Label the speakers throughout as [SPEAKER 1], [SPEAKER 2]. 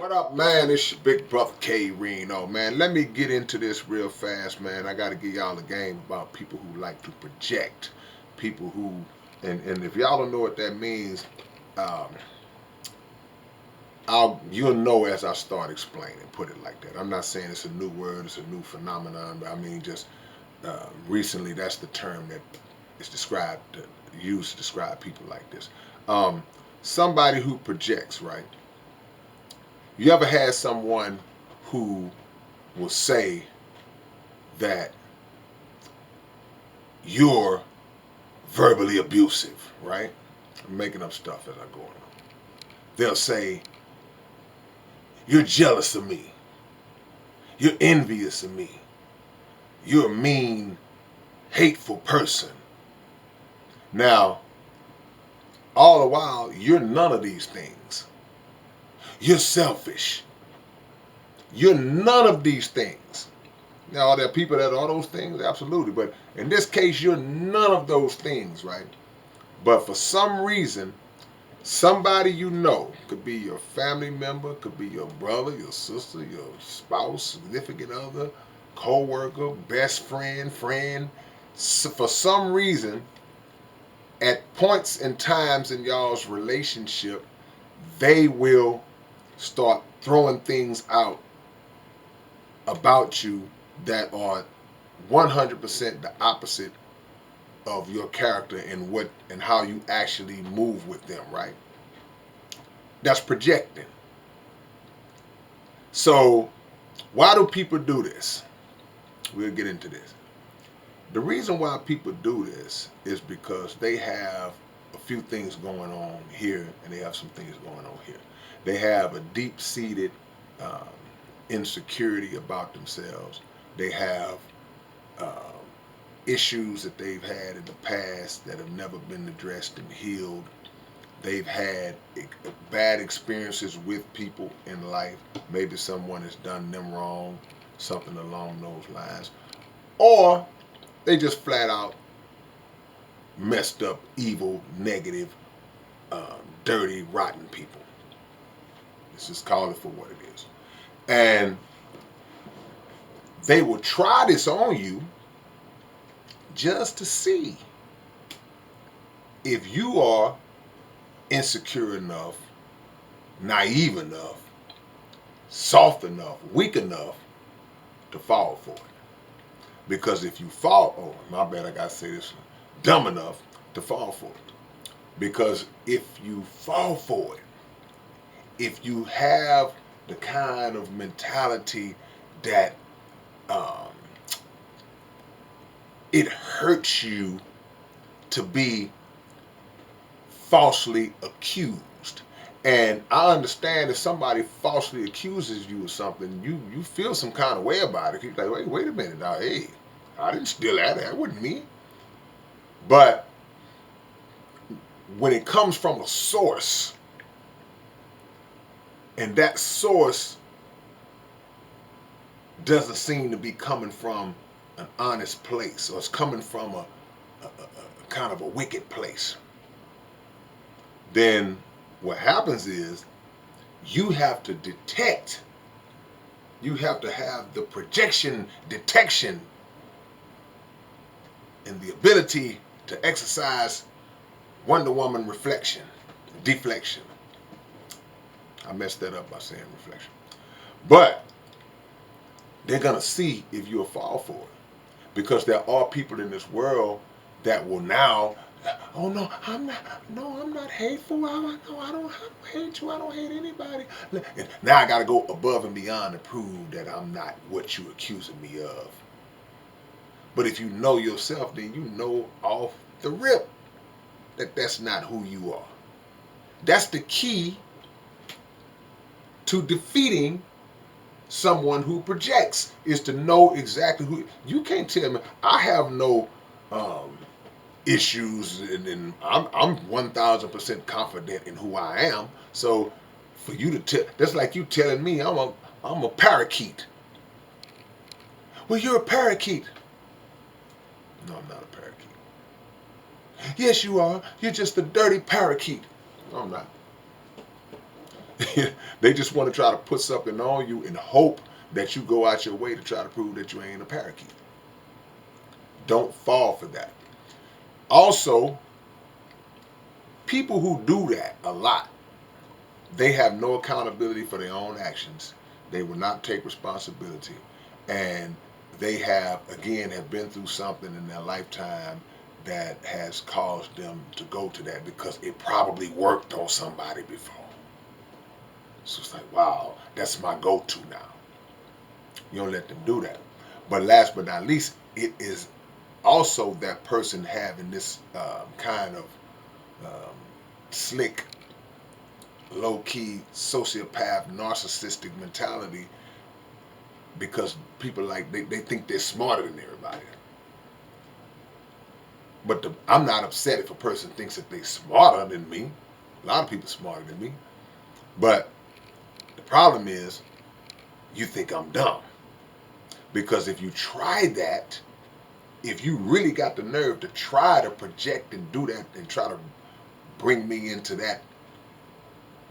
[SPEAKER 1] What up, man? It's your big brother K-Rino, man. Let me get into this real fast, man. I got to give y'all a game about people who like to project. People who, and if y'all don't know what that means, um, you'll know as I start explaining. Put it like that. I'm not saying it's a new word, it's a new phenomenon, but I mean just recently that's the term that is used to describe people like this. Um, Somebody who projects, right? You ever had someone who will say that you're verbally abusive, right? I'm making up stuff as I go on. They'll say, you're jealous of me. You're envious of me. You're a mean, hateful person. Now, all the while, you're none of these things. You're selfish. You're none of these things. Now, are there people that are those things? Absolutely. But in this case, you're none of those things, right? But for some reason, somebody you know, could be your family member, could be your brother, your sister, your spouse, significant other, co-worker, best friend. So for some reason, at points and times in y'all's relationship, they will start throwing things out about you that are 100% the opposite of your character and what and how you actually move with them, right? That's projecting. So, why do people do this? We'll get into this. The reason why people do this is because they have a few things going on here and they have some things going on here. They have a deep seated um, insecurity about themselves. They have um, issues that they've had in the past that have never been addressed and healed. They've had bad experiences with people in life. Maybe someone has done them wrong, something along those lines. Or they just flat out messed up, evil, negative, dirty, rotten people. Let's just call it for what it is. And they will try this on you just to see if you are insecure enough, naive enough, soft enough, weak enough to fall for it. Because if you fall, oh, my bad, I gotta say this, dumb enough to fall for it. Because if you fall for it, if you have the kind of mentality that um, it hurts you to be falsely accused. And I understand if somebody falsely accuses you of something, you feel some kind of way about it. You're like, wait a minute now, hey, I didn't steal that. That wasn't me. But when it comes from a source, and that source doesn't seem to be coming from an honest place, or it's coming from a kind of a wicked place, then what happens is you have to detect, you have to have the projection detection and the ability to exercise Wonder Woman reflection, deflection. I messed that up by saying reflection. But they're going to see if you'll fall for it. Because there are people in this world that will now, oh no, I'm not hateful. No, I don't hate you. I don't hate anybody. And now I got to go above and beyond to prove that I'm not what you accusing me of. But if you know yourself, then you know off the rip that that's not who you are. That's the key to defeating someone who projects, is to know exactly who. You can't tell me I have no um, issues, and I'm 1,000% confident in who I am. So for you to tell, that's like you telling me I'm a parakeet. Well, you're a parakeet. No, I'm not a parakeet. Yes, you are. You're just a dirty parakeet. No, I'm not. They just want to try to put something on you and hope that you go out your way to try to prove that you ain't a parakeet. Don't fall for that. Also, people who do that a lot, they have no accountability for their own actions. They will not take responsibility. And they have been through something in their lifetime that has caused them to go to that because it probably worked on somebody before. So it's like, wow, that's my go-to now. You don't let them do that. But last but not least, it is also that person having this kind of um, slick, low-key, sociopath, narcissistic mentality because people they think they're smarter than everybody. But I'm not upset if a person thinks that they're smarter than me. A lot of people are smarter than me. But the problem is you think I'm dumb. Because if you try that, if you really got the nerve to try to project and do that and try to bring me into that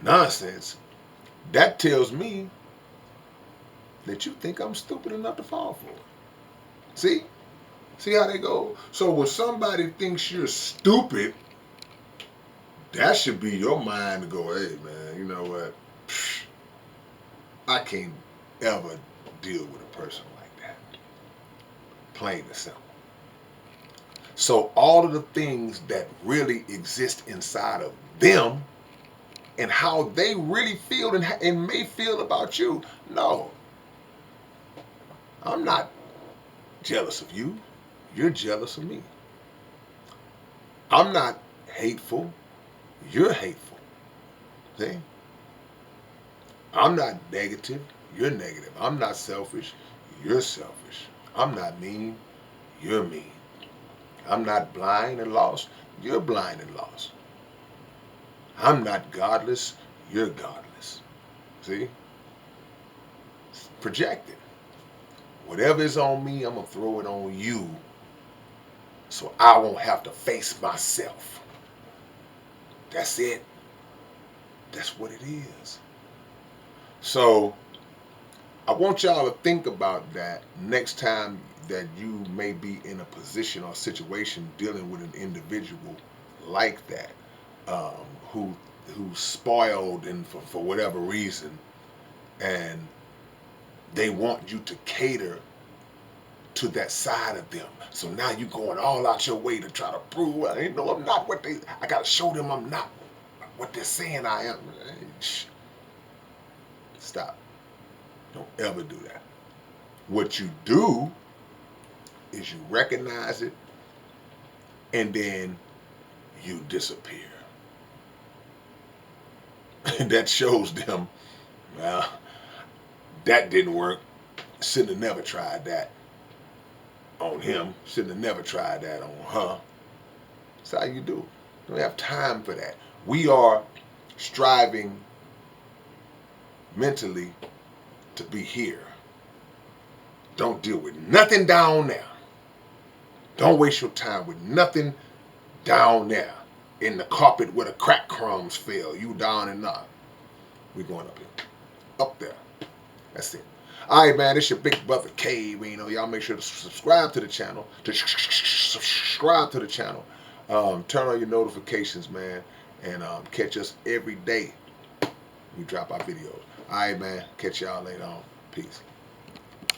[SPEAKER 1] nonsense, that tells me that you think I'm stupid enough to fall for it. See? See how they go? So when somebody thinks you're stupid, that should be your mind to go, hey man, you know what? I can't ever deal with a person like that. Plain and simple. So all of the things that really exist inside of them and how they really feel and may feel about you, no. I'm not jealous of you. You're jealous of me. I'm not hateful. You're hateful. See? I'm not negative. You're negative. I'm not selfish. You're selfish. I'm not mean. You're mean. I'm not blind and lost. You're blind and lost. I'm not godless. You're godless. See? It's projected. Whatever is on me, I'm going to throw it on you so I won't have to face myself. That's it. That's what it is. So I want y'all to think about that next time that you may be in a position or situation dealing with an individual like that, who's spoiled and for whatever reason, and they want you to cater to that side of them. So now you're going all out your way to try to prove, I'm not what I got to show them I'm not what they're saying I am. Stop. Don't ever do that. What you do is you recognize it and then you disappear. And that shows them, well, that didn't work. Shouldn't have never tried that on him. Shouldn't have never tried that on her. That's how you do. You don't have time for that. We are striving mentally to be here. Don't deal with nothing down there. Don't waste your time with nothing down there in the carpet where the crack crumbs fell. You down and up. We going up here. Up there. That's it. All right, man. It's your big brother K-Rino. Y'all make sure to subscribe to the channel. Subscribe to the channel. Turn on your notifications, man. And catch us every day we drop our videos. All right, man. Catch y'all later on. Peace.